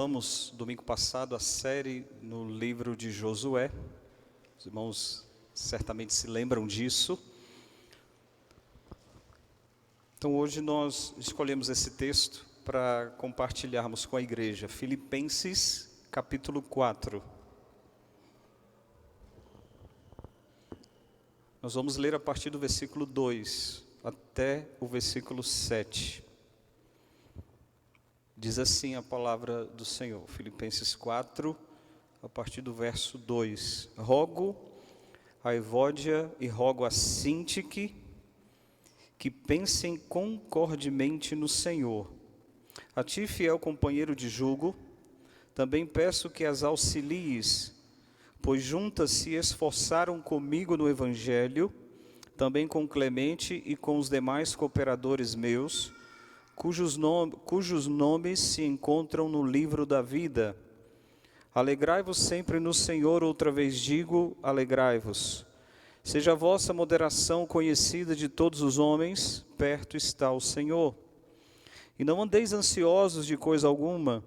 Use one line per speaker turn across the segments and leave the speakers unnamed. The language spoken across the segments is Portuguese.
Vamos, domingo passado, a série no livro de Josué. Os irmãos certamente se lembram disso. Então hoje nós escolhemos esse texto para compartilharmos com a igreja. Filipenses, capítulo 4. Nós vamos ler a partir do versículo 2 até o versículo 7. Diz assim a palavra do Senhor, Filipenses 4, a partir do verso 2. Rogo a Evódia e rogo a Sintique que pensem concordemente no Senhor. A ti, fiel companheiro de jugo, também peço que as auxilies, pois juntas se esforçaram comigo no Evangelho, também com Clemente e com os demais cooperadores meus, cujos nomes se encontram no livro da vida. Alegrai-vos sempre no Senhor, outra vez digo, alegrai-vos. Seja a vossa moderação conhecida de todos os homens, perto está o Senhor. E não andeis ansiosos de coisa alguma,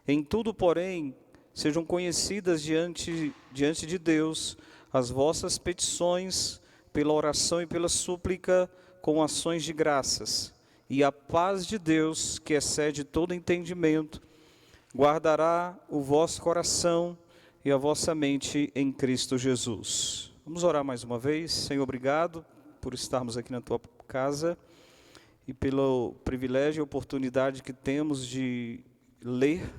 em tudo, porém, sejam conhecidas diante de Deus as vossas petições, pela oração e pela súplica, com ações de graças. E a paz de Deus, que excede todo entendimento, guardará o vosso coração e a vossa mente em Cristo Jesus. Vamos orar mais uma vez. Senhor, obrigado por estarmos aqui na Tua casa e pelo privilégio e oportunidade que temos de ler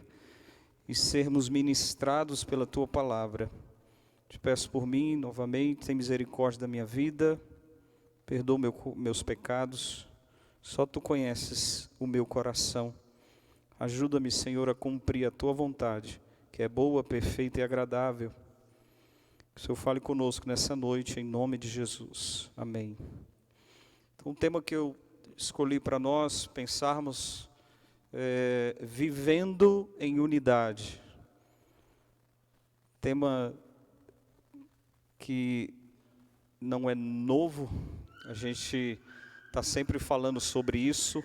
e sermos ministrados pela Tua palavra. Te peço por mim novamente, tem misericórdia da minha vida, perdoa meus pecados. Só Tu conheces o meu coração. Ajuda-me, Senhor, a cumprir a Tua vontade, que é boa, perfeita e agradável. Que o Senhor fale conosco nessa noite, em nome de Jesus. Amém. Então, o tema que eu escolhi para nós pensarmos é vivendo em unidade. Tema que não é novo, a gente está sempre falando sobre isso,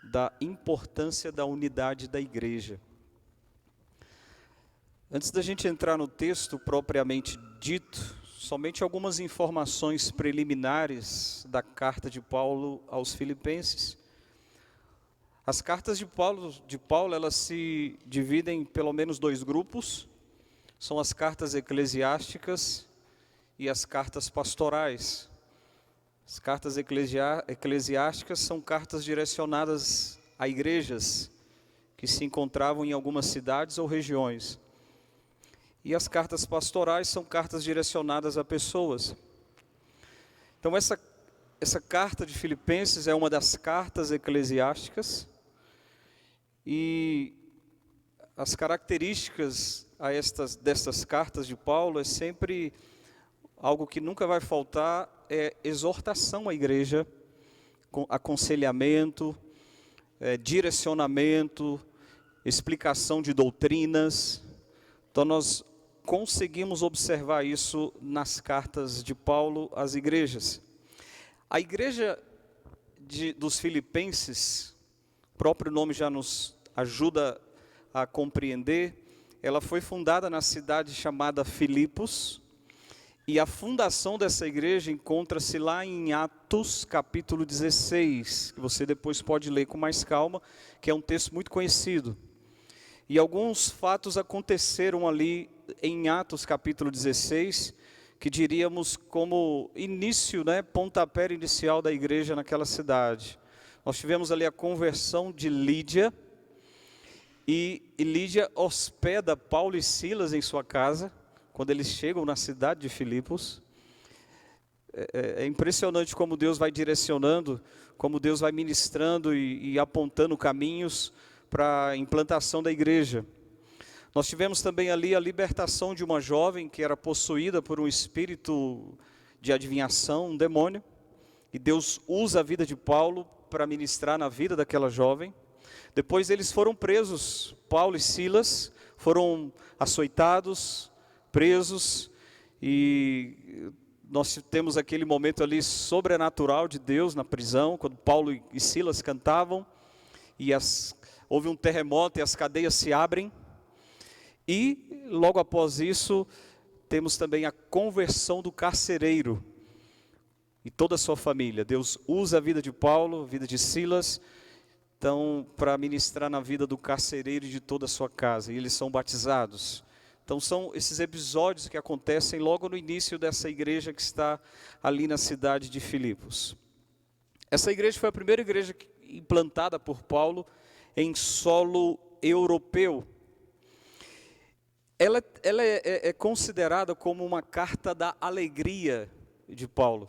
da importância da unidade da igreja. Antes da gente entrar no texto propriamente dito, somente algumas informações preliminares da carta de Paulo aos Filipenses. As cartas de Paulo, elas se dividem em pelo menos dois grupos, são as cartas eclesiásticas e as cartas pastorais. As cartas eclesiásticas são cartas direcionadas a igrejas que se encontravam em algumas cidades ou regiões. E as cartas pastorais são cartas direcionadas a pessoas. Então essa carta de Filipenses é uma das cartas eclesiásticas. E as características destas cartas de Paulo é sempre algo que nunca vai faltar, é exortação à igreja, aconselhamento, direcionamento, explicação de doutrinas. Então nós conseguimos observar isso nas cartas de Paulo às igrejas. A igreja dos Filipenses, o próprio nome já nos ajuda a compreender, ela foi fundada na cidade chamada Filipos. E a fundação dessa igreja encontra-se lá em Atos, capítulo 16, que você depois pode ler com mais calma, que é um texto muito conhecido. E alguns fatos aconteceram ali em Atos, capítulo 16, que diríamos como início, pontapé inicial da igreja naquela cidade. Nós tivemos ali a conversão de Lídia, e Lídia hospeda Paulo e Silas em sua casa, quando eles chegam na cidade de Filipos. É impressionante como Deus vai direcionando, como Deus vai ministrando e apontando caminhos para a implantação da igreja. Nós tivemos também ali a libertação de uma jovem que era possuída por um espírito de adivinhação, um demônio. E Deus usa a vida de Paulo para ministrar na vida daquela jovem. Depois eles foram presos, Paulo e Silas foram açoitados, presos, e nós temos aquele momento ali sobrenatural de Deus na prisão, quando Paulo e Silas cantavam, e houve um terremoto e as cadeias se abrem. E logo após isso, temos também a conversão do carcereiro e toda a sua família. Deus usa a vida de Paulo, a vida de Silas, então, para ministrar na vida do carcereiro e de toda a sua casa. E eles são batizados. Então, são esses episódios que acontecem logo no início dessa igreja que está ali na cidade de Filipos. Essa igreja foi a primeira igreja implantada por Paulo em solo europeu. Ela é considerada como uma carta da alegria de Paulo.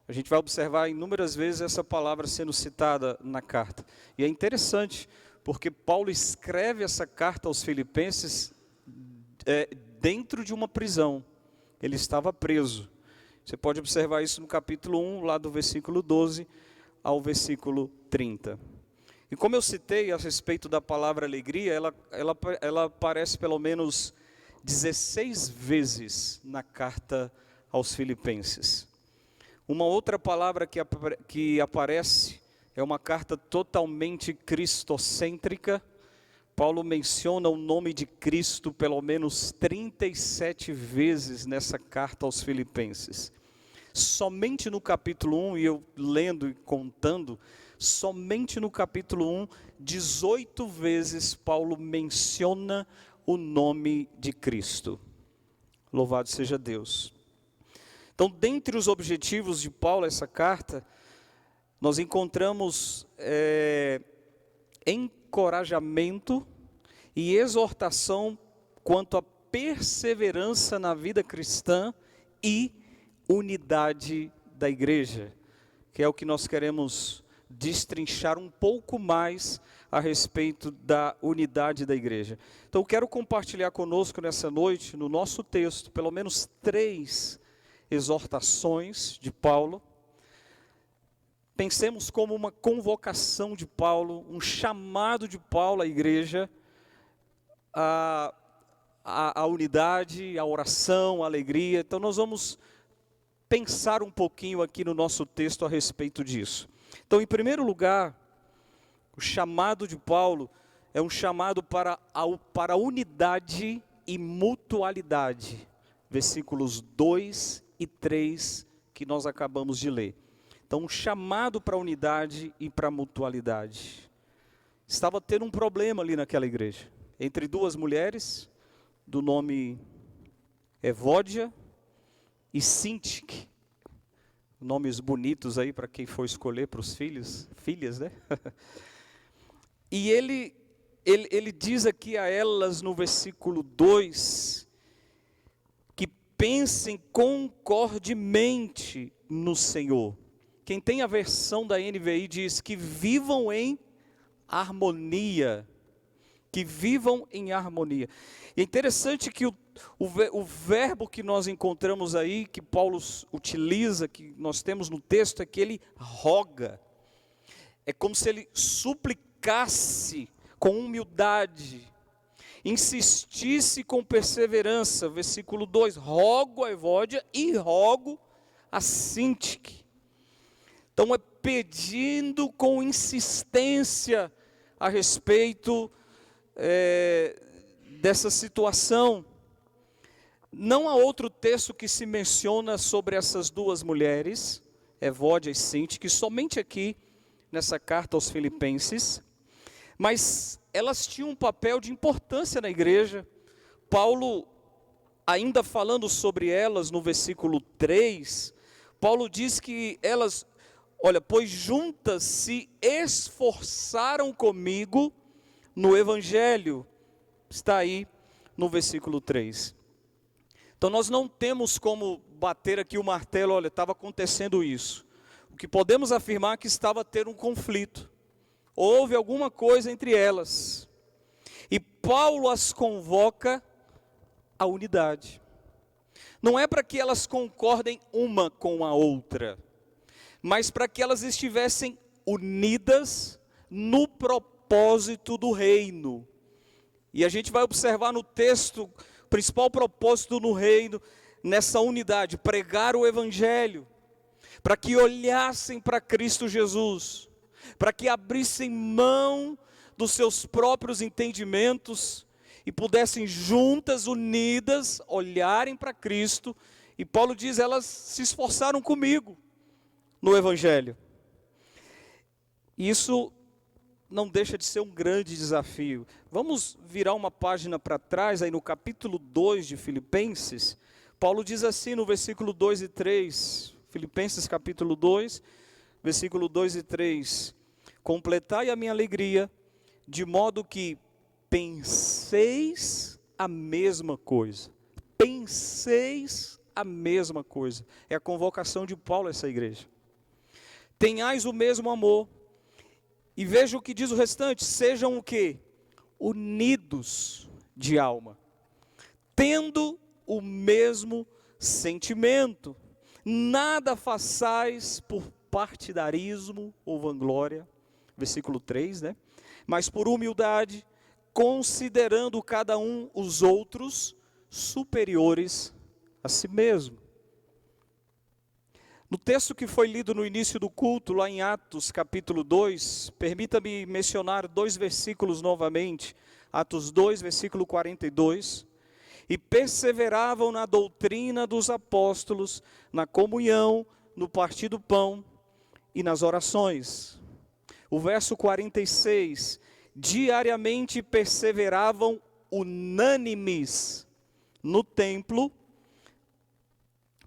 A gente vai observar inúmeras vezes essa palavra sendo citada na carta. E é interessante, porque Paulo escreve essa carta aos filipenses dentro de uma prisão. Ele estava preso. Você pode observar isso no capítulo 1, lá do versículo 12 ao versículo 30. E como eu citei a respeito da palavra alegria, ela aparece pelo menos 16 vezes na carta aos filipenses. Uma outra palavra que aparece é uma carta totalmente cristocêntrica. Paulo menciona o nome de Cristo pelo menos 37 vezes nessa carta aos filipenses. Somente no capítulo 1, e eu lendo e contando, somente no capítulo 1, 18 vezes Paulo menciona o nome de Cristo. Louvado seja Deus. Então, dentre os objetivos de Paulo, essa carta, nós encontramos encorajamento e exortação quanto à perseverança na vida cristã e unidade da igreja, que é o que nós queremos destrinchar um pouco mais a respeito da unidade da igreja. Então, eu quero compartilhar conosco nessa noite, no nosso texto, pelo menos 3 exortações de Paulo. Pensemos como uma convocação de Paulo, um chamado de Paulo à igreja, a unidade, a oração, a alegria. Então nós vamos pensar um pouquinho aqui no nosso texto a respeito disso. Então, em primeiro lugar, o chamado de Paulo é um chamado para a unidade e mutualidade. Versículos 2 e 3 que nós acabamos de ler. Então, um chamado para a unidade e para a mutualidade. Estava tendo um problema ali naquela igreja, entre 2 mulheres, do nome Evódia e Sintique. Nomes bonitos aí para quem for escolher para os filhas, né? E ele diz aqui a elas no versículo 2, pensem concordemente no Senhor. Quem tem a versão da NVI diz que vivam em harmonia. Que vivam em harmonia. E é interessante que o verbo que nós encontramos aí, que Paulo utiliza, que nós temos no texto, é que ele roga. É como se ele suplicasse com humildade, insistisse com perseverança. Versículo 2, rogo a Evódia e rogo a Sintique. Então é pedindo com insistência a respeito dessa situação. Não há outro texto que se menciona sobre essas 2 mulheres, Evódia e Sintique, somente aqui nessa carta aos Filipenses. Mas elas tinham um papel de importância na igreja. Paulo, ainda falando sobre elas no versículo 3, Paulo diz que elas, pois juntas se esforçaram comigo no evangelho. Está aí no versículo 3. Então nós não temos como bater aqui o martelo, estava acontecendo isso. O que podemos afirmar é que estava tendo um conflito. Houve alguma coisa entre elas. E Paulo as convoca à unidade. Não é para que elas concordem uma com a outra, mas para que elas estivessem unidas no propósito do reino. E a gente vai observar no texto, o principal propósito no reino, nessa unidade, pregar o evangelho, para que olhassem para Cristo Jesus, para que abrissem mão dos seus próprios entendimentos e pudessem juntas, unidas, olharem para Cristo. E Paulo diz, elas se esforçaram comigo no Evangelho. Isso não deixa de ser um grande desafio. Vamos virar uma página para trás, aí no capítulo 2 de Filipenses. Paulo diz assim no versículo 2 e 3, Filipenses capítulo 2, versículo 2 e 3. Completai a minha alegria, de modo que penseis a mesma coisa. Penseis a mesma coisa. É a convocação de Paulo a essa igreja. Tenhais o mesmo amor. E veja o que diz o restante. Sejam o quê? Unidos de alma. Tendo o mesmo sentimento. Nada façais por partidarismo ou vanglória. Versículo 3, né? Mas por humildade, considerando cada um os outros superiores a si mesmo. No texto que foi lido no início do culto, lá em Atos capítulo 2, permita-me mencionar 2 versículos novamente. Atos 2, versículo 42. E perseveravam na doutrina dos apóstolos, na comunhão, no partir do pão e nas orações. O verso 46, diariamente perseveravam unânimes no templo,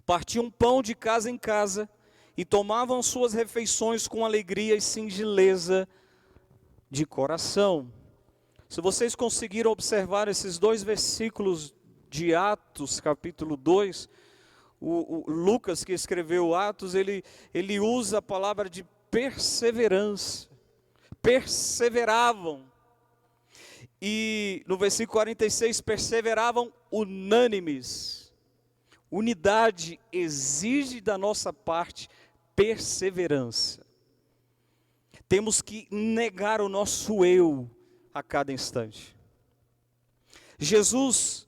partiam pão de casa em casa e tomavam suas refeições com alegria e singeleza de coração. Se vocês conseguiram observar esses 2 versículos de Atos, capítulo 2, o Lucas, que escreveu Atos, ele usa a palavra de perseverança. Perseveravam. E no versículo 46, perseveravam unânimes. Unidade exige da nossa parte perseverança. Temos que negar o nosso eu a cada instante. Jesus,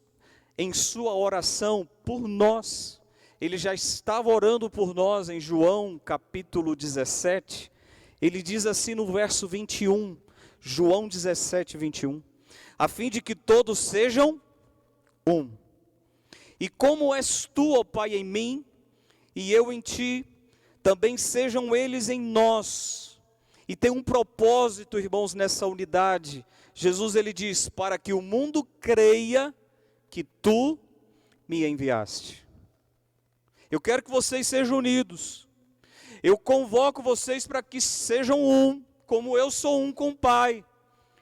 em sua oração por nós, ele já estava orando por nós em João capítulo 17, ele diz assim no verso 21, João 17, 21, a fim de que todos sejam um. E como és tu, ó Pai, em mim, e eu em ti, também sejam eles em nós. E tem um propósito, irmãos, nessa unidade. Jesus, ele diz, para que o mundo creia que tu me enviaste. Eu quero que vocês sejam unidos. Eu convoco vocês para que sejam um, como eu sou um com o Pai.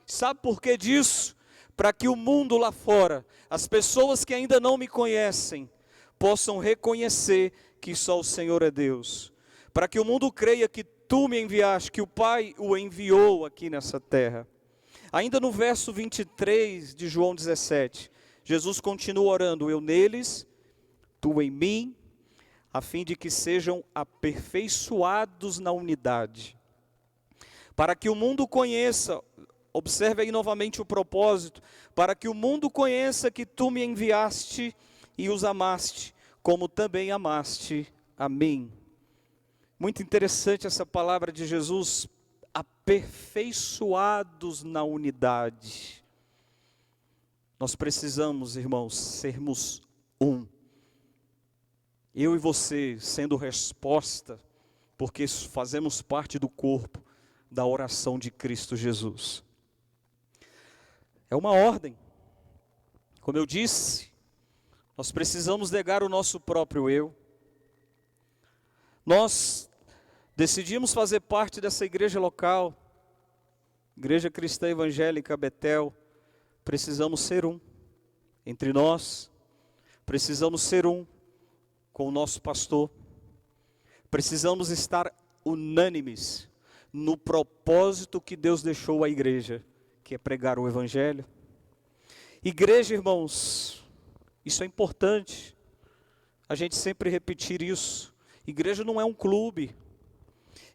Sabe por que disso? Para que o mundo lá fora, as pessoas que ainda não me conhecem, possam reconhecer que só o Senhor é Deus. Para que o mundo creia que tu me enviaste, que o Pai o enviou aqui nessa terra. Ainda no verso 23 de João 17, Jesus continua orando, eu neles, tu em mim, a fim de que sejam aperfeiçoados na unidade. Para que o mundo conheça, observe aí novamente o propósito, para que o mundo conheça que tu me enviaste e os amaste, como também amaste a mim. Muito interessante essa palavra de Jesus, aperfeiçoados na unidade. Nós precisamos, irmãos, sermos um. Eu e você sendo resposta, porque fazemos parte do corpo da oração de Cristo Jesus. É uma ordem. Como eu disse, nós precisamos negar o nosso próprio eu. Nós decidimos fazer parte dessa igreja local, Igreja Cristã Evangélica Betel. Precisamos ser um entre nós, precisamos ser um com o nosso pastor, precisamos estar unânimes no propósito que Deus deixou à igreja, que é pregar o Evangelho. Igreja, irmãos, isso é importante, a gente sempre repetir isso. Igreja não é um clube,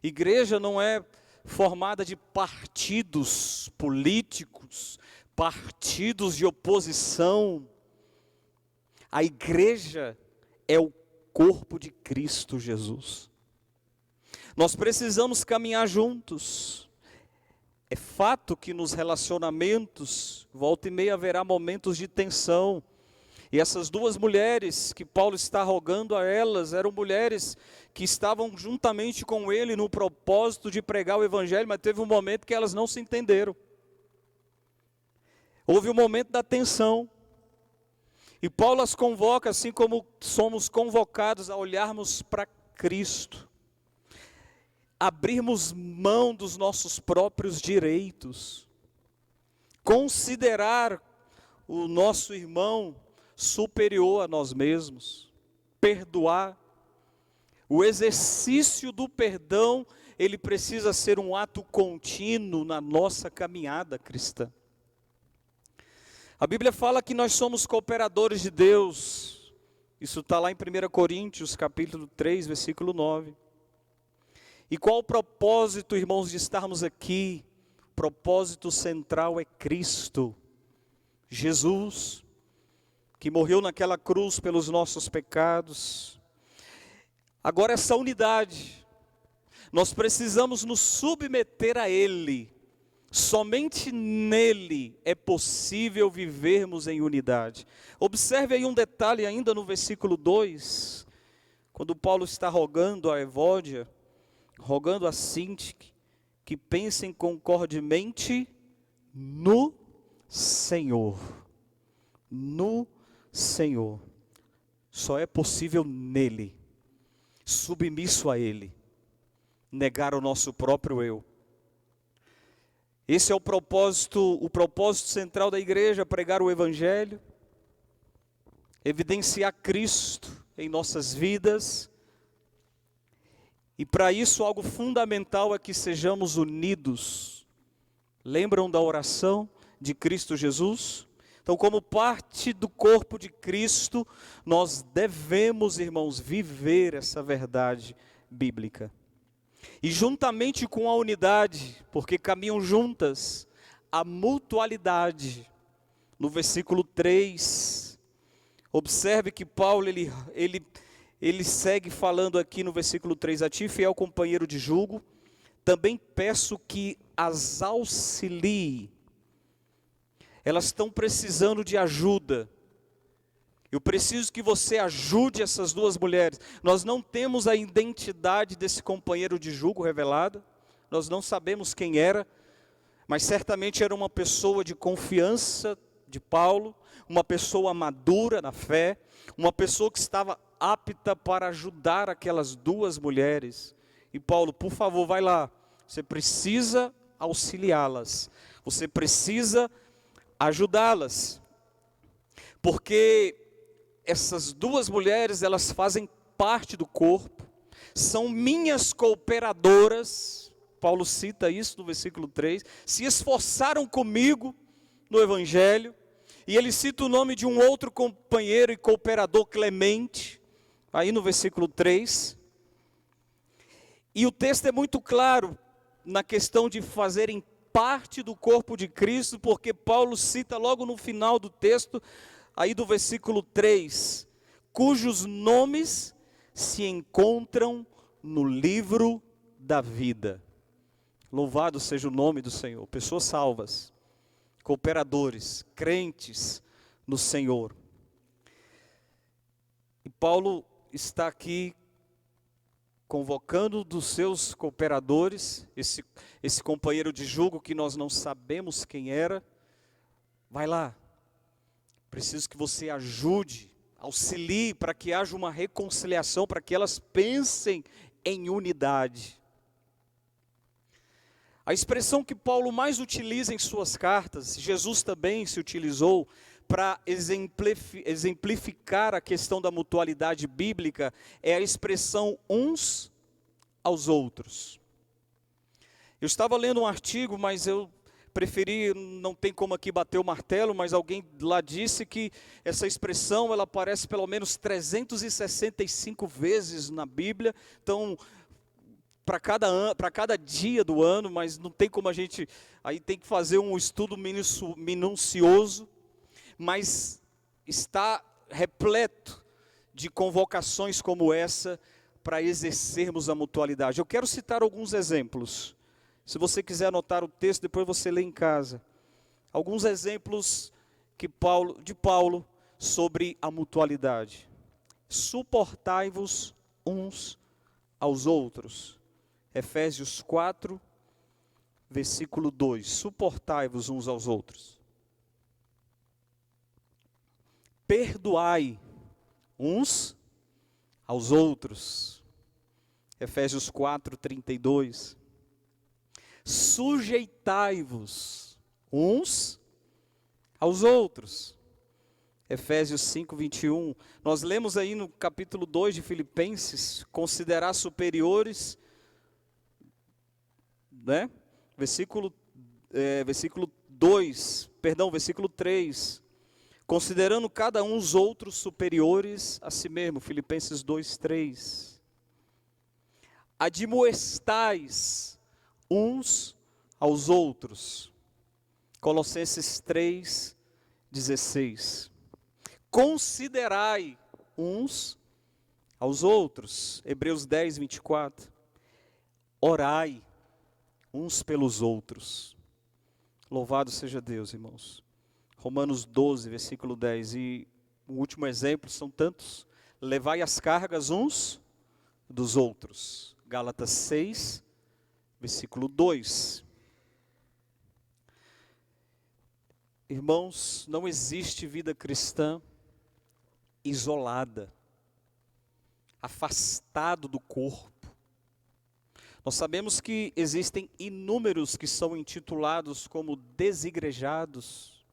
igreja não é formada de partidos políticos, partidos de oposição. A igreja é o corpo de Cristo Jesus. Nós precisamos caminhar juntos. É É fato que nos relacionamentos, volta e meia, haverá momentos de tensão. E essas duas mulheres que Paulo está rogando a elas, eram mulheres que estavam juntamente com ele no propósito de pregar o evangelho, mas teve um momento que elas não se entenderam. Houve um momento da tensão. E Paulo as convoca, assim como somos convocados a olharmos para Cristo, abrirmos mão dos nossos próprios direitos, considerar o nosso irmão superior a nós mesmos, perdoar. O exercício do perdão, ele precisa ser um ato contínuo na nossa caminhada cristã. A Bíblia fala que nós somos cooperadores de Deus. Isso está lá em 1 Coríntios, capítulo 3, versículo 9. E qual o propósito, irmãos, de estarmos aqui? O propósito central é Cristo, Jesus, que morreu naquela cruz pelos nossos pecados. Agora essa unidade, nós precisamos nos submeter a Ele. Somente nele é possível vivermos em unidade. Observe aí um detalhe ainda no versículo 2, quando Paulo está rogando a Evódia, rogando a Sintique, que pensem concordemente no Senhor. No Senhor. Só é possível nele, submisso a Ele, negar o nosso próprio eu. Esse é o propósito central da igreja, pregar o evangelho, evidenciar Cristo em nossas vidas. E para isso algo fundamental é que sejamos unidos. Lembram da oração de Cristo Jesus? Então, como parte do corpo de Cristo, nós devemos, irmãos, viver essa verdade bíblica. E juntamente com a unidade, porque caminham juntas, a mutualidade. No versículo 3, observe que Paulo, ele segue falando aqui no versículo 3, a ti, fiel companheiro de julgo, também peço que as auxilie. Elas estão precisando de ajuda. Eu preciso que você ajude essas duas mulheres. Nós não temos a identidade desse companheiro de julgo revelada. Nós não sabemos quem era. Mas certamente era uma pessoa de confiança de Paulo. Uma pessoa madura na fé. Uma pessoa que estava apta para ajudar aquelas duas mulheres. E Paulo, por favor, vai lá. Você precisa auxiliá-las. Você precisa ajudá-las. Porque essas duas mulheres, elas fazem parte do corpo, são minhas cooperadoras, Paulo cita isso no versículo 3, se esforçaram comigo no Evangelho, e ele cita o nome de um outro companheiro e cooperador, Clemente, aí no versículo 3, e o texto é muito claro na questão de fazerem parte do corpo de Cristo, porque Paulo cita logo no final do texto, aí do versículo 3, cujos nomes se encontram no livro da vida. Louvado seja o nome do Senhor. Pessoas salvas, cooperadores, crentes no Senhor. E Paulo está aqui convocando dos seus cooperadores, esse companheiro de julgo que nós não sabemos quem era, vai lá. Preciso que você ajude, auxilie para que haja uma reconciliação, para que elas pensem em unidade. A expressão que Paulo mais utiliza em suas cartas, Jesus também se utilizou para exemplificar a questão da mutualidade bíblica, é a expressão uns aos outros. Eu estava lendo um artigo, mas eu preferi, não tem como aqui bater o martelo, mas alguém lá disse que essa expressão, ela aparece pelo menos 365 vezes na Bíblia, então, para cada dia do ano, mas não tem como a gente, aí tem que fazer um estudo minucioso, mas está repleto de convocações como essa, para exercermos a mutualidade. Eu quero citar alguns exemplos Se você quiser anotar o texto, depois você lê em casa. Alguns exemplos de Paulo sobre a mutualidade. Suportai-vos uns aos outros. Efésios 4, versículo 2. Suportai-vos uns aos outros. Perdoai uns aos outros. Efésios 4, 32. Sujeitai-vos uns aos outros. Efésios 5, 21. Nós lemos aí no capítulo 2 de Filipenses, considerar superiores, né? Versículo 3. Considerando cada um os outros superiores a si mesmo. Filipenses 2, 3. Admoestais uns aos outros. Colossenses 3, 16. Considerai uns aos outros. Hebreus 10, 24. Orai uns pelos outros. Louvado seja Deus, irmãos. Romanos 12, versículo 10. E o último exemplo, são tantos. Levai as cargas uns dos outros. Gálatas 6, versículo 2. Irmãos, não existe vida cristã isolada, afastado do corpo. Nós sabemos que existem inúmeros que são intitulados como desigrejados.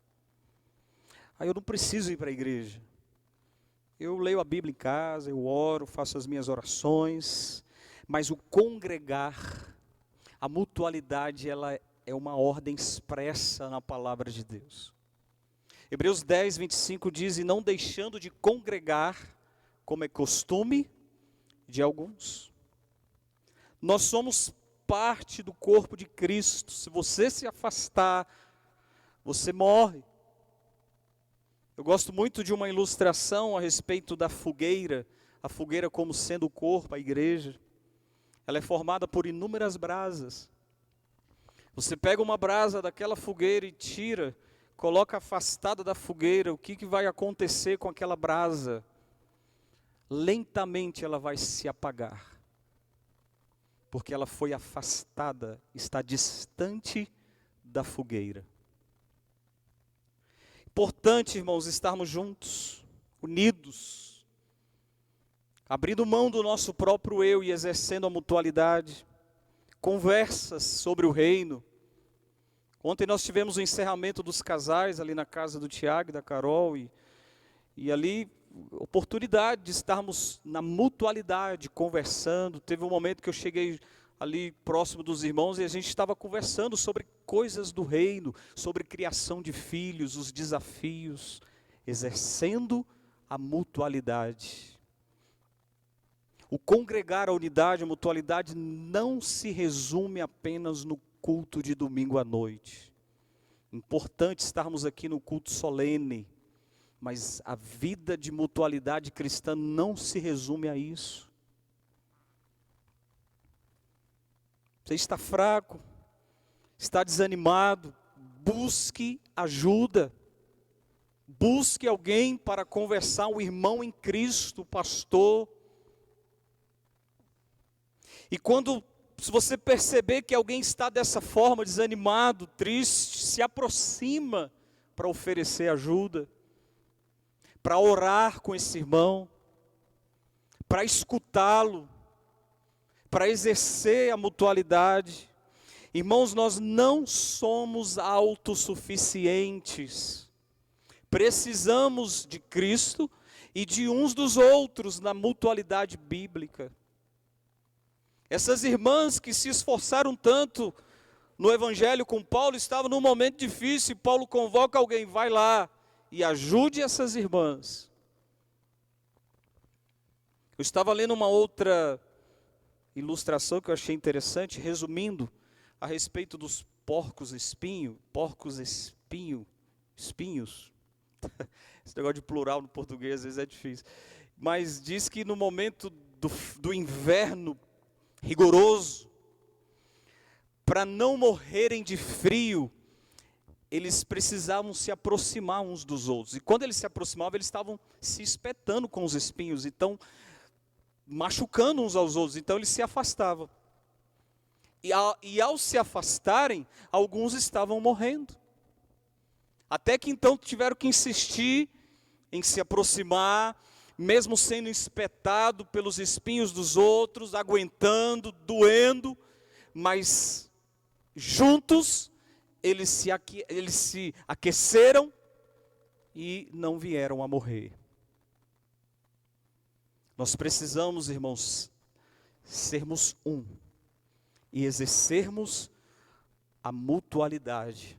Eu não preciso ir para a igreja. Eu leio a Bíblia em casa, eu oro, faço as minhas orações, mas o congregar, a mutualidade, ela é uma ordem expressa na palavra de Deus. Hebreus 10, 25 diz: e não deixando de congregar, como é costume de alguns. Nós somos parte do corpo de Cristo. Se você se afastar, você morre. Eu gosto muito de uma ilustração a respeito da fogueira. A fogueira como sendo o corpo, a igreja. Ela é formada por inúmeras brasas. Você pega uma brasa daquela fogueira e tira, coloca afastada da fogueira, o que vai acontecer com aquela brasa? Lentamente ela vai se apagar, porque ela foi afastada, está distante da fogueira. Importante, irmãos, estarmos juntos, unidos, abrindo mão do nosso próprio eu e exercendo a mutualidade. Conversas sobre o reino. Ontem nós tivemos o encerramento dos casais ali na casa do Tiago e da Carol, e ali, oportunidade de estarmos na mutualidade, conversando. Teve um momento que eu cheguei ali próximo dos irmãos e a gente estava conversando sobre coisas do reino, sobre criação de filhos, os desafios, exercendo a mutualidade. O congregar, a unidade, a mutualidade não se resume apenas no culto de domingo à noite. Importante estarmos aqui no culto solene, mas a vida de mutualidade cristã não se resume a isso. Você está fraco, está desanimado, busque ajuda. Busque alguém para conversar, um irmão em Cristo, pastor. E se você perceber que alguém está dessa forma, desanimado, triste, se aproxima para oferecer ajuda, para orar com esse irmão, para escutá-lo, para exercer a mutualidade. Irmãos, nós não somos autossuficientes. Precisamos de Cristo e de uns dos outros na mutualidade bíblica. Essas irmãs que se esforçaram tanto no evangelho com Paulo estavam num momento difícil. Paulo convoca alguém, vai lá e ajude essas irmãs. Eu estava lendo uma outra ilustração que eu achei interessante, resumindo, a respeito dos espinhos. Esse negócio de plural no português às vezes é difícil. Mas diz que no momento do inverno rigoroso, para não morrerem de frio, eles precisavam se aproximar uns dos outros. E quando eles se aproximavam, eles estavam se espetando com os espinhos, então machucando uns aos outros, então eles se afastavam. E ao se afastarem, alguns estavam morrendo. Até que então tiveram que insistir em se aproximar, mesmo sendo espetado pelos espinhos dos outros, aguentando, doendo, mas juntos eles se aqueceram e não vieram a morrer. Nós precisamos, irmãos, sermos um e exercermos a mutualidade.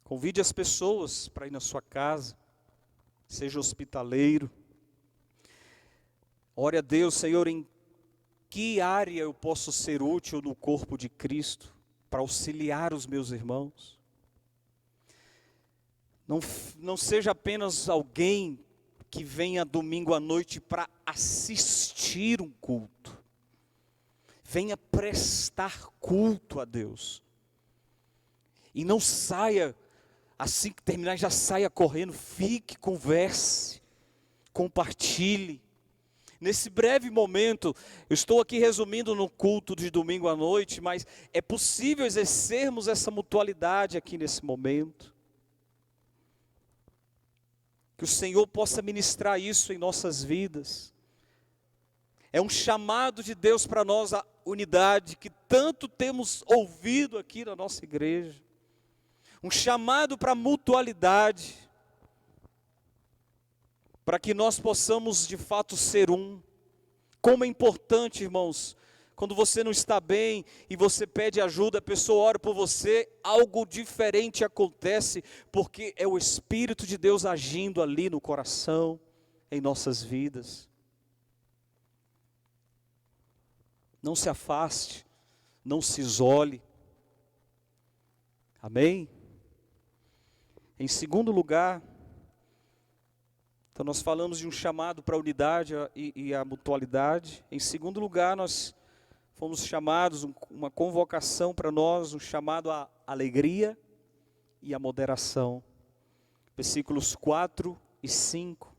Convide as pessoas para ir na sua casa, seja hospitaleiro. Ore a Deus, Senhor, em que área eu posso ser útil no corpo de Cristo para auxiliar os meus irmãos? Não seja apenas alguém que venha domingo à noite para assistir um culto. Venha prestar culto a Deus. E não saia, assim que terminar, já saia correndo. Fique, converse, compartilhe. Nesse breve momento, eu estou aqui resumindo no culto de domingo à noite, mas é possível exercermos essa mutualidade aqui nesse momento. Que o Senhor possa ministrar isso em nossas vidas. É um chamado de Deus para nós, a unidade que tanto temos ouvido aqui na nossa igreja. Um chamado para a mutualidade. Para que nós possamos de fato ser um. Como é importante, irmãos, quando você não está bem e você pede ajuda, a pessoa ora por você, algo diferente acontece, porque é o Espírito de Deus agindo ali no coração, em nossas vidas. Não se afaste, não se isole. Amém? Em segundo lugar, então nós falamos de um chamado para a unidade e a mutualidade. Em segundo lugar, nós fomos chamados, uma convocação para nós, um chamado à alegria e à moderação. Versículos 4 e 5.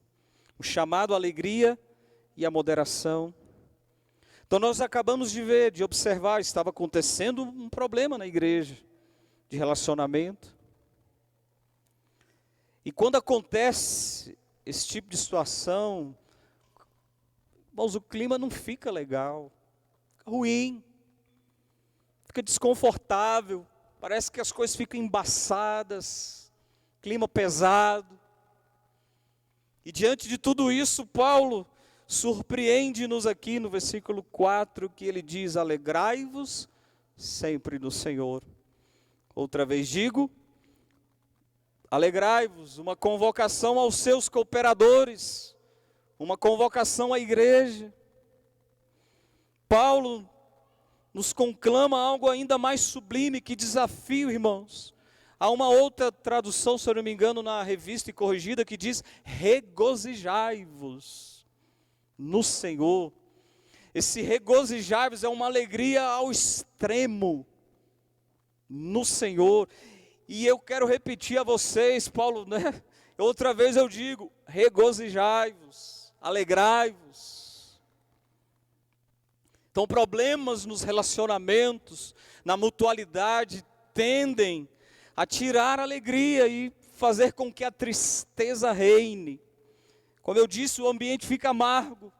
O chamado à alegria e à moderação. Então nós acabamos de ver, de observar, estava acontecendo um problema na igreja, de relacionamento. E quando acontece esse tipo de situação, irmãos, o clima não fica legal, fica ruim, fica desconfortável, parece que as coisas ficam embaçadas, clima pesado. E diante de tudo isso, Paulo surpreende-nos aqui no versículo 4, que ele diz: alegrai-vos sempre no Senhor. Outra vez digo, alegrai-vos, uma convocação aos seus cooperadores, uma convocação à igreja. Paulo nos conclama algo ainda mais sublime, que desafio, irmãos. Há uma outra tradução, se eu não me engano, na Revista e Corrigida, que diz: regozijai-vos no Senhor. Esse regozijai-vos é uma alegria ao extremo no Senhor. E eu quero repetir a vocês, Paulo, né? Outra vez eu digo, regozijai-vos, alegrai-vos. Então problemas nos relacionamentos, na mutualidade, tendem a tirar a alegria e fazer com que a tristeza reine. Como eu disse, o ambiente fica amargo,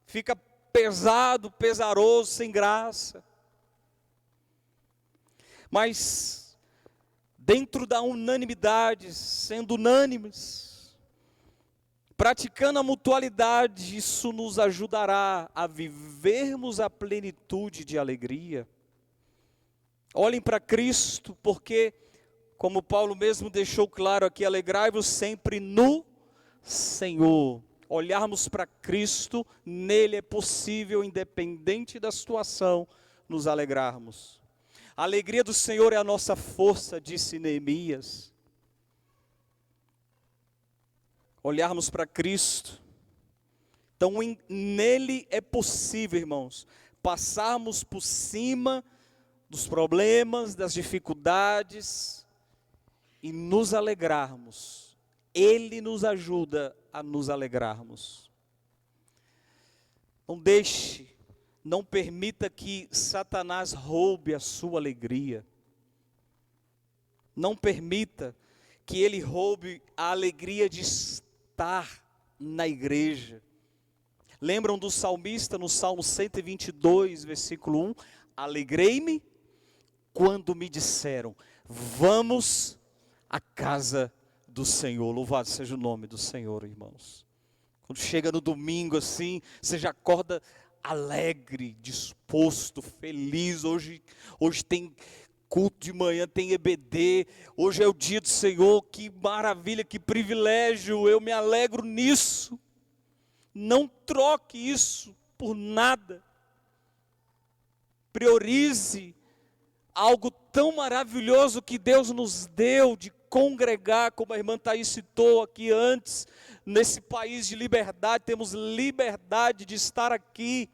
fica pesado, pesaroso, sem graça. Mas dentro da unanimidade, sendo unânimes, praticando a mutualidade, isso nos ajudará a vivermos a plenitude de alegria. Olhem para Cristo, porque, como Paulo mesmo deixou claro aqui, alegrai-vos sempre no Senhor. Olharmos para Cristo, nele é possível, independente da situação, nos alegrarmos. A alegria do Senhor é a nossa força, disse Neemias. Olharmos para Cristo. Então, nele é possível, irmãos, passarmos por cima dos problemas, das dificuldades e nos alegrarmos. Ele nos ajuda a nos alegrarmos. Não permita que Satanás roube a sua alegria. Não permita que ele roube a alegria de estar na igreja. Lembram do salmista no Salmo 122, versículo 1? Alegrei-me quando me disseram, vamos à casa do Senhor. Louvado seja o nome do Senhor, irmãos. Quando chega no domingo assim, você já acorda alegre, disposto, feliz. Hoje tem culto de manhã, tem EBD. Hoje é o dia do Senhor. Que maravilha, que privilégio. Eu me alegro nisso. Não troque isso por nada. Priorize algo tão maravilhoso que Deus nos deu de congregar, como a irmã Thaís citou aqui antes, nesse país de liberdade. Temos liberdade de estar aqui,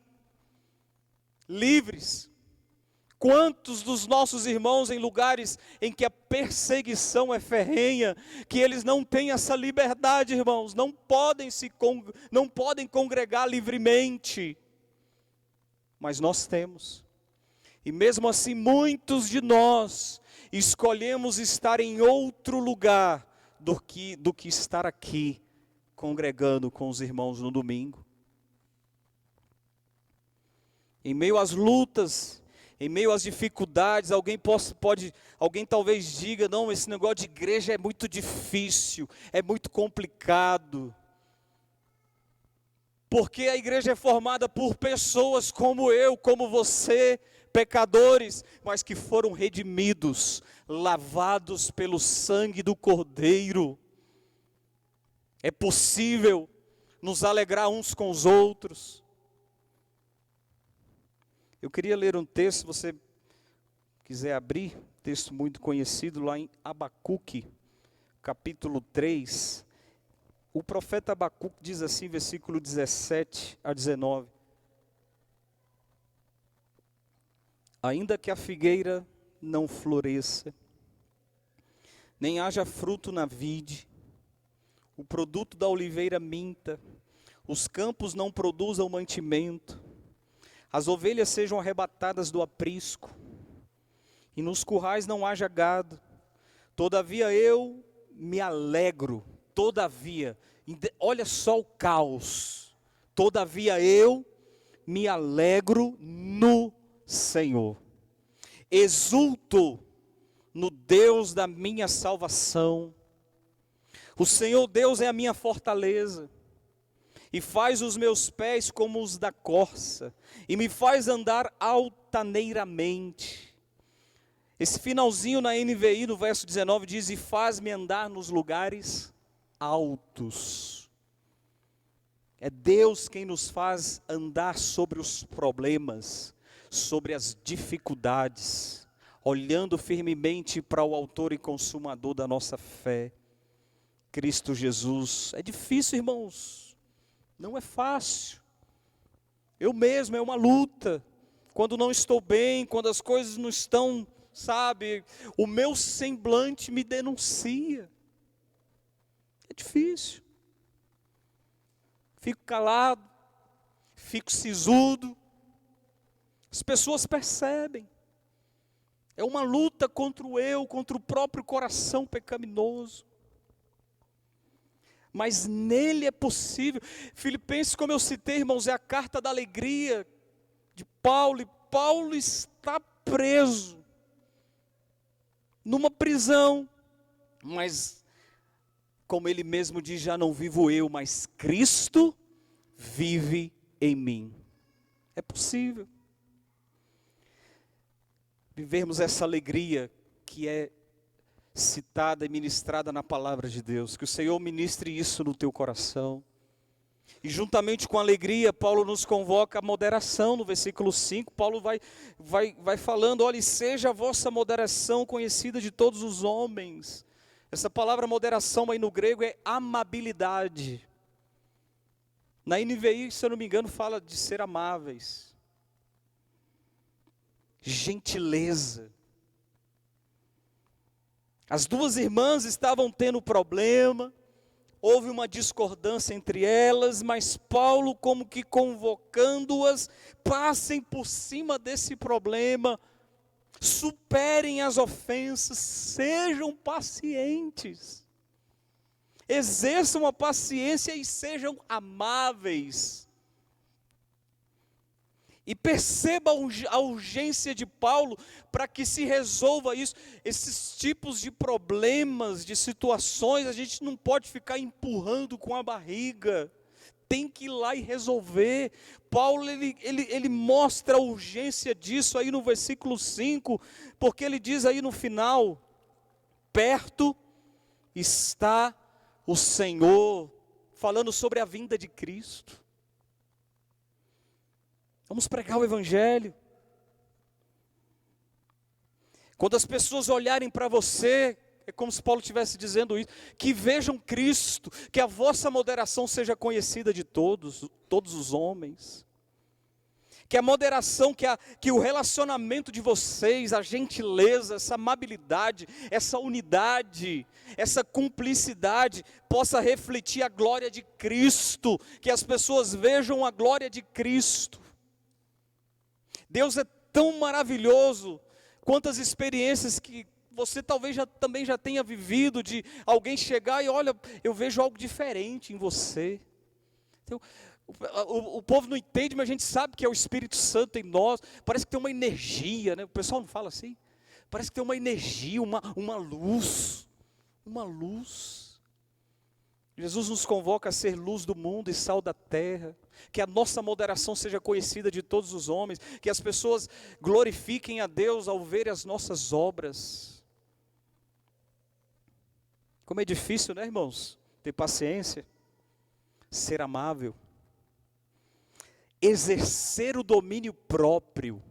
livres. Quantos dos nossos irmãos em lugares em que a perseguição é ferrenha, que eles não têm essa liberdade, irmãos, não podem congregar livremente, mas nós temos. E mesmo assim muitos de nós escolhemos estar em outro lugar do que estar aqui, congregando com os irmãos no domingo. Em meio às lutas, em meio às dificuldades, alguém talvez diga, não, esse negócio de igreja é muito difícil, é muito complicado. Porque a igreja é formada por pessoas como eu, como você, pecadores, mas que foram redimidos, lavados pelo sangue do Cordeiro. É possível nos alegrar uns com os outros. Eu queria ler um texto, se você quiser abrir, texto muito conhecido lá em Abacuque, capítulo 3. O profeta Abacuque diz assim, versículo 17 a 19. Ainda que a figueira não floresça, nem haja fruto na vide, o produto da oliveira minta, os campos não produzam mantimento, as ovelhas sejam arrebatadas do aprisco, e nos currais não haja gado, todavia eu me alegro, olha só o caos, todavia eu me alegro no Senhor, exulto no Deus da minha salvação. O Senhor Deus é a minha fortaleza, e faz os meus pés como os da corça, e me faz andar altaneiramente. Esse finalzinho na NVI, no verso 19, diz, e faz-me andar nos lugares altos. É Deus quem nos faz andar sobre os problemas, sobre as dificuldades, olhando firmemente para o autor e consumador da nossa fé, Cristo Jesus. É difícil, irmãos, não é fácil. Eu mesmo, é uma luta, quando não estou bem, quando as coisas não estão, sabe, o meu semblante me denuncia. É difícil. Fico calado, fico sisudo. As pessoas percebem. É uma luta contra o eu, contra o próprio coração pecaminoso. Mas nele é possível. Filipenses, como eu citei, irmãos, é a carta da alegria de Paulo. E Paulo está preso numa prisão. Mas, como ele mesmo diz, já não vivo eu, mas Cristo vive em mim. É possível vivermos essa alegria que é citada e ministrada na palavra de Deus. Que o Senhor ministre isso no teu coração. E juntamente com a alegria, Paulo nos convoca a moderação. No versículo 5, Paulo vai falando, olha, seja a vossa moderação conhecida de todos os homens. Essa palavra moderação aí no grego é amabilidade. Na NVI, se eu não me engano, fala de ser amáveis. gentileza. As duas irmãs estavam tendo problema, houve uma discordância entre elas, mas Paulo, como que convocando-as, passem por cima desse problema, superem as ofensas, sejam pacientes, exerçam a paciência e sejam amáveis. E perceba a urgência de Paulo para que se resolva isso. Esses tipos de problemas, de situações, a gente não pode ficar empurrando com a barriga. Tem que ir lá e resolver. Paulo, ele mostra a urgência disso aí no versículo 5, porque ele diz aí no final: perto está o Senhor, falando sobre a vinda de Cristo. Vamos pregar o Evangelho. Quando as pessoas olharem para você, é como se Paulo estivesse dizendo isso, que vejam Cristo, que a vossa moderação seja conhecida de todos os homens. Que a moderação, que o relacionamento de vocês, a gentileza, essa amabilidade, essa unidade, essa cumplicidade, possa refletir a glória de Cristo, que as pessoas vejam a glória de Cristo. Deus é tão maravilhoso. Quantas experiências que você talvez também já tenha vivido, de alguém chegar e olha, eu vejo algo diferente em você. Então, o povo não entende, mas a gente sabe que é o Espírito Santo em nós. Parece que tem uma energia, né? O pessoal não fala assim? Parece que tem uma energia, uma luz. Uma luz. Jesus nos convoca a ser luz do mundo e sal da terra, que a nossa moderação seja conhecida de todos os homens, que as pessoas glorifiquem a Deus ao verem as nossas obras. Como é difícil, né, irmãos? Ter paciência, ser amável, exercer o domínio próprio,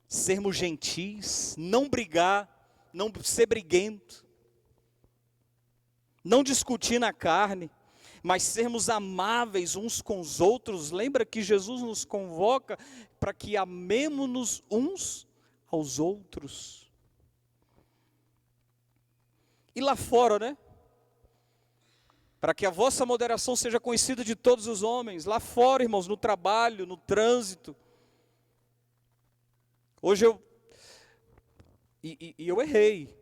sermos gentis, não brigar, não ser briguento, não discutir na carne, mas sermos amáveis uns com os outros. Lembra que Jesus nos convoca para que amemos-nos uns aos outros. E lá fora, né? Para que a vossa moderação seja conhecida de todos os homens. Lá fora, irmãos, no trabalho, no trânsito. Hoje eu errei.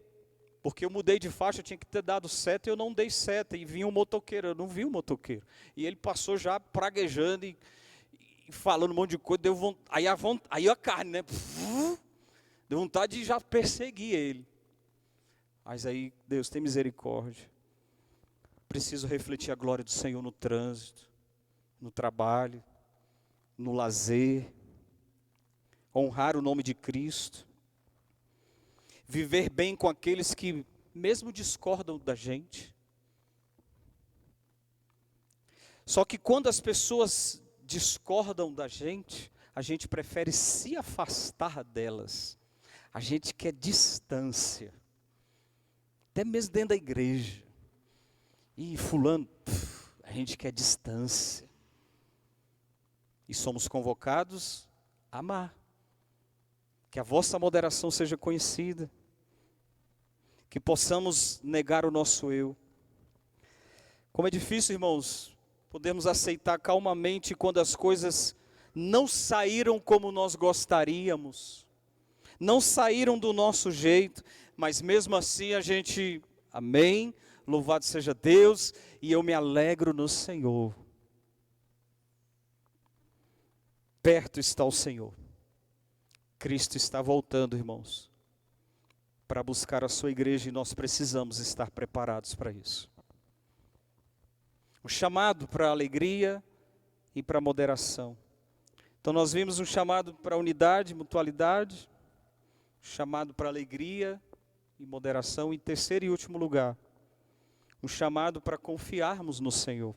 Porque eu mudei de faixa, eu tinha que ter dado seta e eu não dei seta. E vinha um motoqueiro, eu não vi o motoqueiro. E ele passou já praguejando e falando um monte de coisa. Aí a carne, né? Deu vontade de já perseguir ele. Mas aí, Deus, tem misericórdia. Preciso refletir a glória do Senhor no trânsito, no trabalho, no lazer. Honrar o nome de Cristo. Viver bem com aqueles que mesmo discordam da gente. Só que quando as pessoas discordam da gente, a gente prefere se afastar delas. A gente quer distância. Até mesmo dentro da igreja. E fulano, a gente quer distância. E somos convocados a amar. Que a vossa moderação seja conhecida. Que possamos negar o nosso eu. Como é difícil, irmãos, podemos aceitar calmamente quando as coisas não saíram como nós gostaríamos. Não saíram do nosso jeito, mas mesmo assim a gente, amém, louvado seja Deus, e eu me alegro no Senhor. Perto está o Senhor. Cristo está voltando, irmãos, para buscar a sua igreja, e nós precisamos estar preparados para isso. Um chamado para a alegria e para a moderação. Então nós vimos um chamado para unidade, mutualidade, chamado para alegria e moderação, e em terceiro e último lugar, um chamado para confiarmos no Senhor.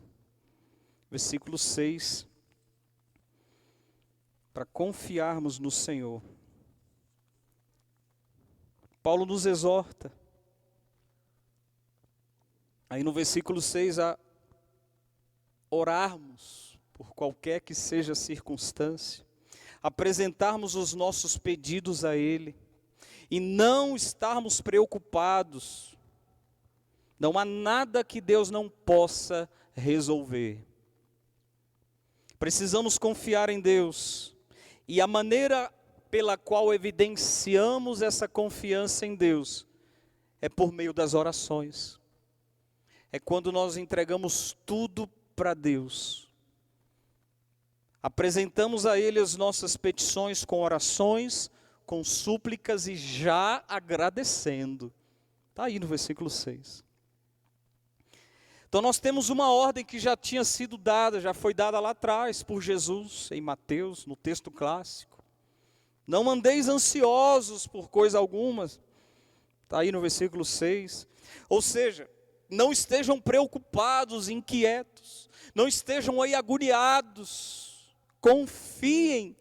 Versículo 6, para confiarmos no Senhor. Paulo nos exorta, aí no versículo 6, a orarmos por qualquer que seja a circunstância, apresentarmos os nossos pedidos a Ele e não estarmos preocupados. Não há nada que Deus não possa resolver. Precisamos confiar em Deus, e a maneira pela qual evidenciamos essa confiança em Deus é por meio das orações. É quando nós entregamos tudo para Deus. Apresentamos a Ele as nossas petições com orações, com súplicas e já agradecendo. Está aí no versículo 6. Então nós temos uma ordem que já tinha sido dada, já foi dada lá atrás por Jesus, em Mateus, no texto clássico. Não andeis ansiosos por coisa alguma, está aí no versículo 6. Ou seja, não estejam preocupados, inquietos, não estejam aí agoniados, confiem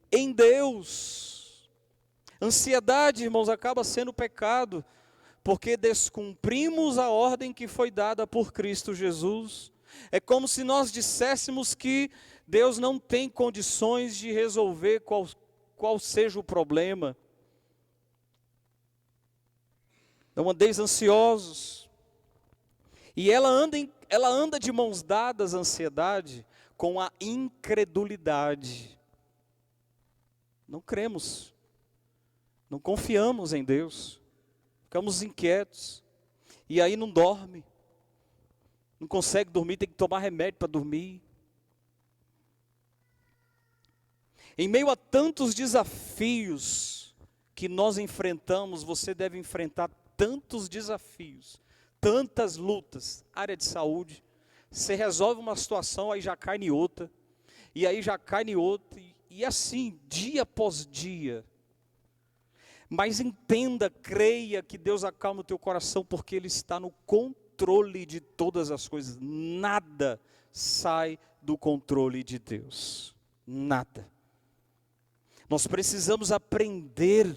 em Deus. Ansiedade, irmãos, acaba sendo pecado, porque descumprimos a ordem que foi dada por Cristo Jesus. É como se nós disséssemos que Deus não tem condições de resolver qual seja o problema. Não andeis ansiosos. E ela anda de mãos dadas, a ansiedade, com a incredulidade. Não cremos, não confiamos em Deus. Ficamos inquietos, e aí não dorme, não consegue dormir, tem que tomar remédio para dormir. Em meio a tantos desafios que nós enfrentamos, você deve enfrentar tantos desafios, tantas lutas, área de saúde, você resolve uma situação, aí já cai em outra, e aí já cai em outra, e assim, dia após dia. Mas entenda, creia que Deus acalma o teu coração, porque Ele está no controle de todas as coisas. Nada sai do controle de Deus. Nada. Nós precisamos aprender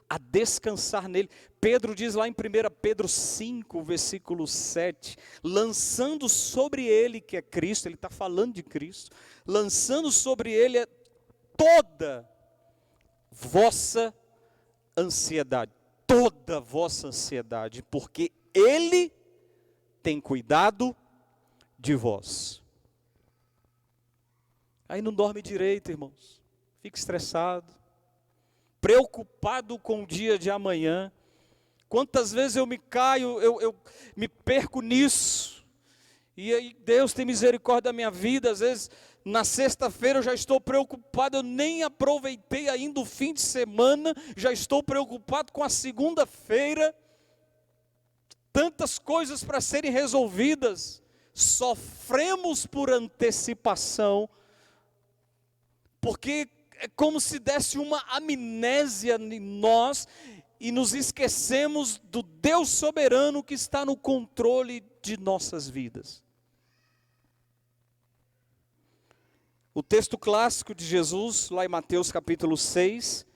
a descansar nele. Pedro diz lá em 1 Pedro 5, versículo 7, lançando sobre Ele, que é Cristo, ele está falando de Cristo, lançando sobre Ele toda vossa ansiedade, toda vossa ansiedade, porque Ele tem cuidado de vós. Aí não dorme direito, irmãos, fica estressado, preocupado com o dia de amanhã. Quantas vezes eu me caio, eu me perco nisso, e aí Deus tem misericórdia da minha vida. Às vezes na sexta-feira eu já estou preocupado, eu nem aproveitei ainda o fim de semana, já estou preocupado com a segunda-feira, tantas coisas para serem resolvidas. Sofremos por antecipação, porque é como se desse uma amnésia em nós, e nos esquecemos do Deus soberano que está no controle de nossas vidas. O texto clássico de Jesus, lá em Mateus capítulo 6,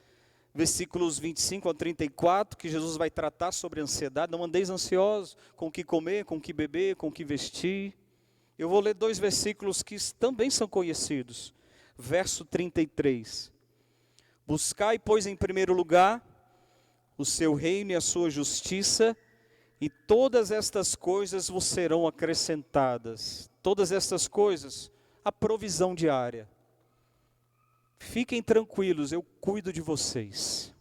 versículos 25 a 34, que Jesus vai tratar sobre a ansiedade. Não andeis ansiosos com o que comer, com o que beber, com o que vestir. Eu vou ler 2 versículos que também são conhecidos. Verso 33. Buscai, pois, em primeiro lugar o seu reino e a sua justiça, e todas estas coisas vos serão acrescentadas. Todas estas coisas, a provisão diária. Fiquem tranquilos, eu cuido de vocês.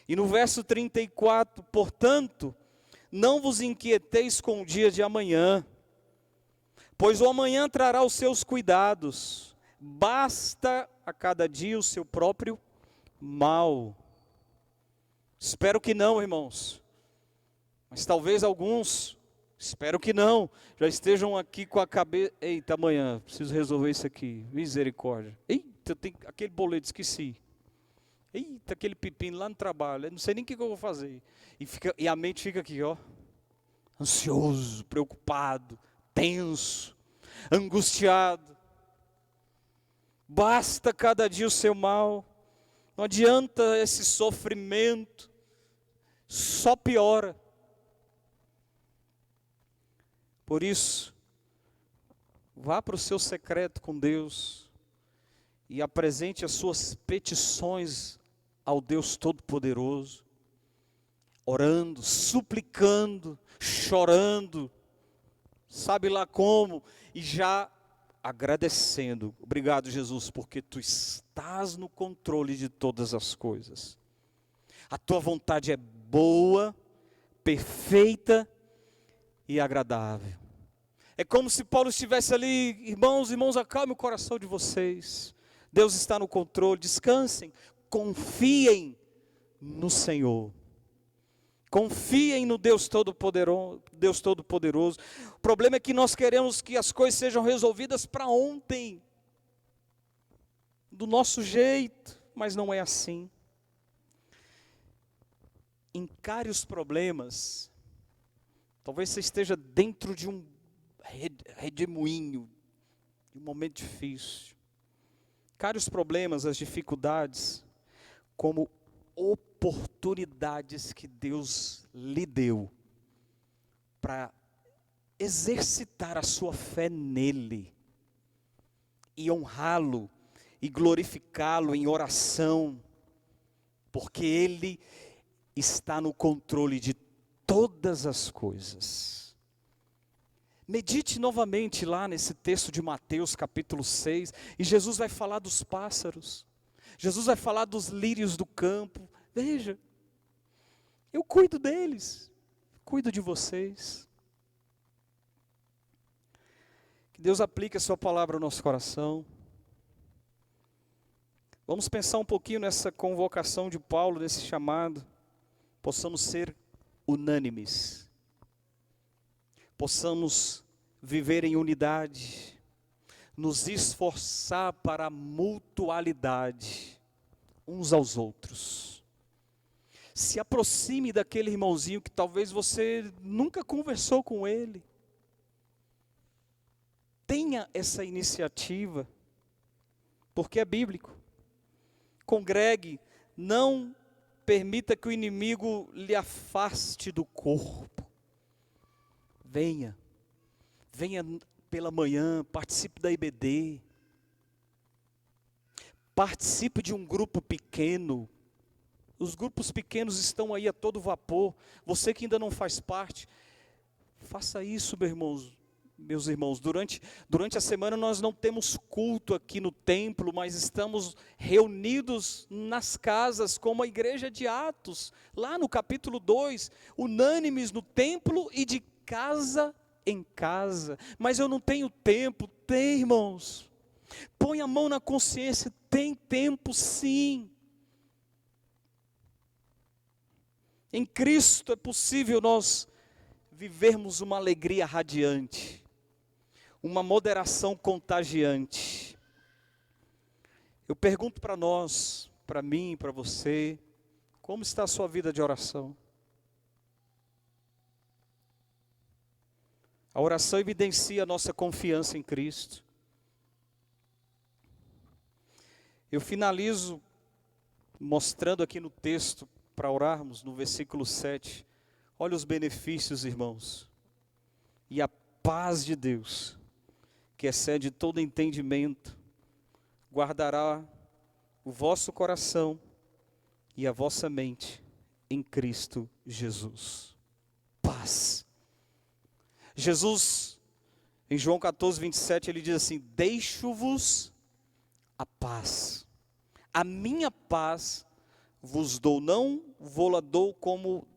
E no verso 34, portanto, não vos inquieteis com o dia de amanhã, pois o amanhã trará os seus cuidados. Basta a cada dia o seu próprio mal. Espero que não, irmãos. Mas talvez alguns, espero que não, já estejam aqui com a cabeça. Eita, amanhã, preciso resolver isso aqui. Misericórdia. Eita, eu tenho aquele boleto, esqueci. Eita, aquele pepino lá no trabalho. Eu não sei nem o que eu vou fazer. E a mente fica aqui, ó. Ansioso, preocupado, tenso, angustiado. Basta cada dia o seu mal. Não adianta esse sofrimento. Só piora. Por isso, vá para o seu secreto com Deus e apresente as suas petições ao Deus Todo-Poderoso, orando, suplicando, chorando, sabe lá como, e já agradecendo. Obrigado, Jesus, porque Tu estás no controle de todas as coisas. A Tua vontade é boa, perfeita e agradável. É como se Paulo estivesse ali: irmãos, acalme o coração de vocês. Deus está no controle, descansem, confiem no Senhor. Confiem no Deus Todo-Poderoso. O problema é que nós queremos que as coisas sejam resolvidas para ontem, do nosso jeito, mas não é assim. Encare os problemas. Talvez você esteja dentro de um redemoinho, de um momento difícil. Encare os problemas, as dificuldades, como oportunidades que Deus lhe deu para exercitar a sua fé nele e honrá-lo e glorificá-lo em oração, porque Ele está no controle de todas as coisas. Medite novamente lá nesse texto de Mateus capítulo 6, e Jesus vai falar dos pássaros, Jesus vai falar dos lírios do campo. Veja, eu cuido deles, cuido de vocês. Que Deus aplique a sua palavra no nosso coração. Vamos pensar um pouquinho nessa convocação de Paulo, nesse chamado. Possamos ser unânimes. Possamos viver em unidade. Nos esforçar para a mutualidade uns aos outros. Se aproxime daquele irmãozinho que talvez você nunca conversou com ele. Tenha essa iniciativa, porque é bíblico. Congregue, não permita que o inimigo lhe afaste do corpo. Venha pela manhã, participe da IBD. Participe de um grupo pequeno. Os grupos pequenos estão aí a todo vapor. Você que ainda não faz parte, faça isso, meus irmãos. Durante a semana nós não temos culto aqui no templo, mas estamos reunidos nas casas, como a igreja de Atos, lá no capítulo 2, unânimes no templo e de casa em casa. Mas eu não tenho tempo. Tem, irmãos. Põe a mão na consciência, tem tempo sim. Em Cristo é possível nós vivermos uma alegria radiante, uma moderação contagiante. Eu pergunto para nós, para mim, para você, como está a sua vida de oração? A oração evidencia a nossa confiança em Cristo. Eu finalizo mostrando aqui no texto, para orarmos, no versículo 7. Olha os benefícios, irmãos. E a paz de Deus, que excede todo entendimento, guardará o vosso coração e a vossa mente em Cristo Jesus. Paz. Jesus, em João 14, 27, ele diz assim: deixo-vos a paz. A minha paz vos dou, não vou-la dou como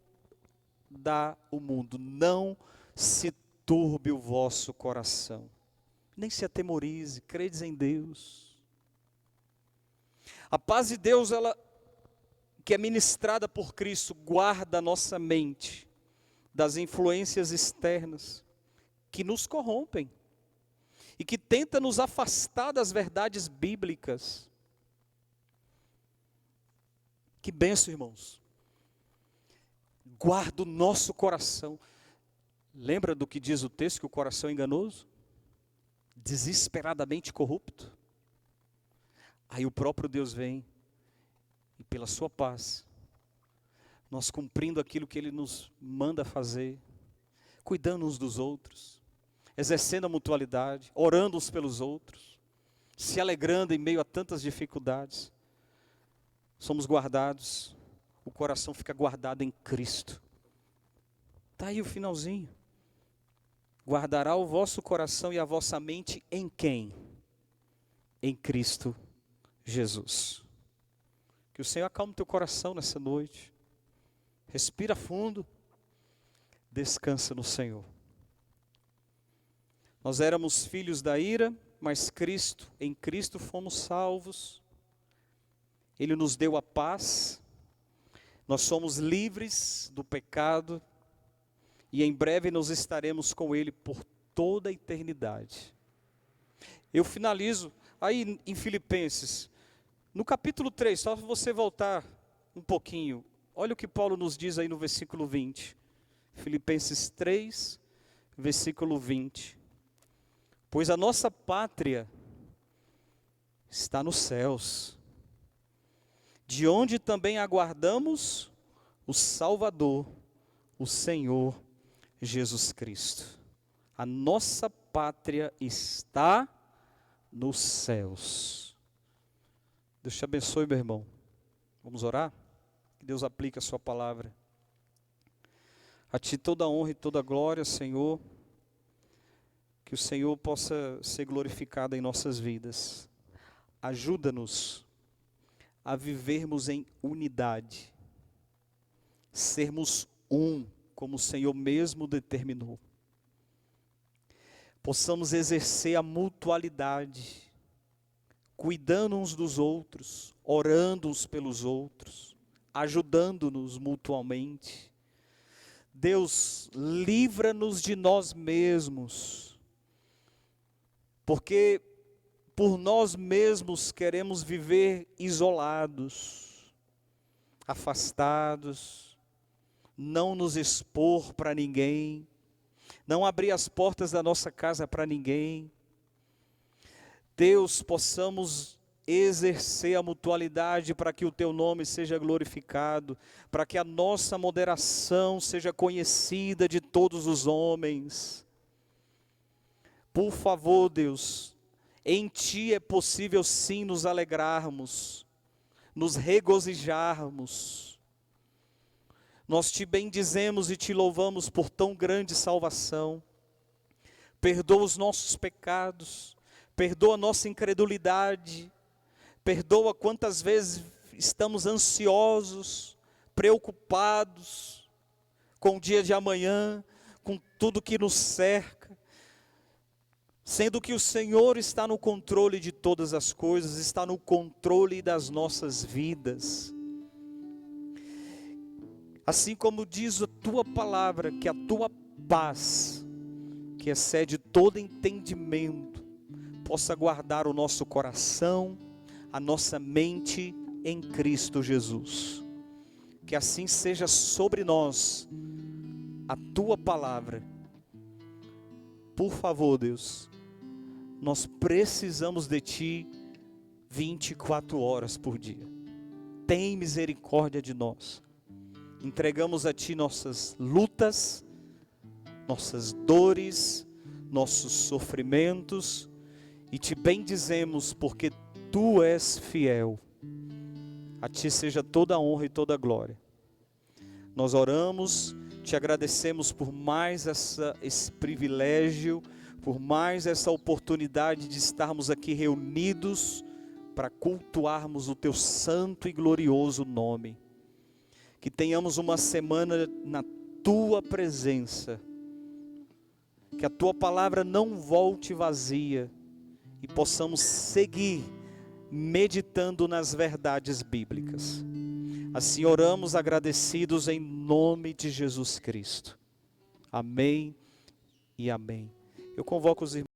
dá o mundo. Não se turbe o vosso coração, nem se atemorize, credes em Deus. A paz de Deus, ela que é ministrada por Cristo, guarda a nossa mente das influências externas que nos corrompem e que tenta nos afastar das verdades bíblicas. Que bênção, irmãos. Guarda o nosso coração. Lembra do que diz o texto, que o coração é enganoso? Desesperadamente corrupto. Aí o próprio Deus vem e pela sua paz, nós cumprindo aquilo que Ele nos manda fazer, cuidando uns dos outros, exercendo a mutualidade, orando uns pelos outros, se alegrando em meio a tantas dificuldades. Somos guardados, o coração fica guardado em Cristo. Está aí o finalzinho. Guardará o vosso coração e a vossa mente em quem? Em Cristo Jesus. Que o Senhor acalme teu coração nessa noite. Respira fundo. Descansa no Senhor. Nós éramos filhos da ira, mas em Cristo fomos salvos. Ele nos deu a paz. Nós somos livres do pecado. E em breve nós estaremos com Ele por toda a eternidade. Eu finalizo aí em Filipenses, no capítulo 3, só para você voltar um pouquinho. Olha o que Paulo nos diz aí no versículo 20. Filipenses 3, versículo 20. Pois a nossa pátria está nos céus, de onde também aguardamos o Salvador, o Senhor Jesus Cristo. A nossa pátria está nos céus. Deus te abençoe, meu irmão. Vamos orar? Que Deus aplique a sua palavra. A ti toda a honra e toda a glória, Senhor. Que o Senhor possa ser glorificado em nossas vidas. Ajuda-nos a vivermos em unidade. Sermos um, como o Senhor mesmo determinou. Possamos exercer a mutualidade, cuidando uns dos outros, orando uns pelos outros, ajudando-nos mutuamente. Deus, livra-nos de nós mesmos, porque por nós mesmos queremos viver isolados, afastados, não nos expor para ninguém, não abrir as portas da nossa casa para ninguém. Deus, possamos exercer a mutualidade para que o Teu nome seja glorificado, para que a nossa moderação seja conhecida de todos os homens. Por favor, Deus, em Ti é possível sim nos alegrarmos, nos regozijarmos. Nós Te bendizemos e Te louvamos por tão grande salvação. Perdoa os nossos pecados, perdoa a nossa incredulidade, perdoa quantas vezes estamos ansiosos, preocupados com o dia de amanhã, com tudo que nos cerca, sendo que o Senhor está no controle de todas as coisas, está no controle das nossas vidas. Assim como diz a Tua palavra, que a Tua paz, que excede todo entendimento, possa guardar o nosso coração, a nossa mente em Cristo Jesus. Que assim seja sobre nós a Tua palavra. Por favor, Deus, nós precisamos de Ti 24 horas por dia. Tem misericórdia de nós. Entregamos a Ti nossas lutas, nossas dores, nossos sofrimentos, e Te bendizemos porque Tu és fiel. A Ti seja toda a honra e toda a glória. Nós oramos, Te agradecemos por mais esse privilégio, por mais essa oportunidade de estarmos aqui reunidos para cultuarmos o Teu santo e glorioso nome. Que tenhamos uma semana na Tua presença, que a Tua palavra não volte vazia e possamos seguir meditando nas verdades bíblicas. Assim oramos agradecidos em nome de Jesus Cristo. Amém e amém. Eu convoco os irmãos.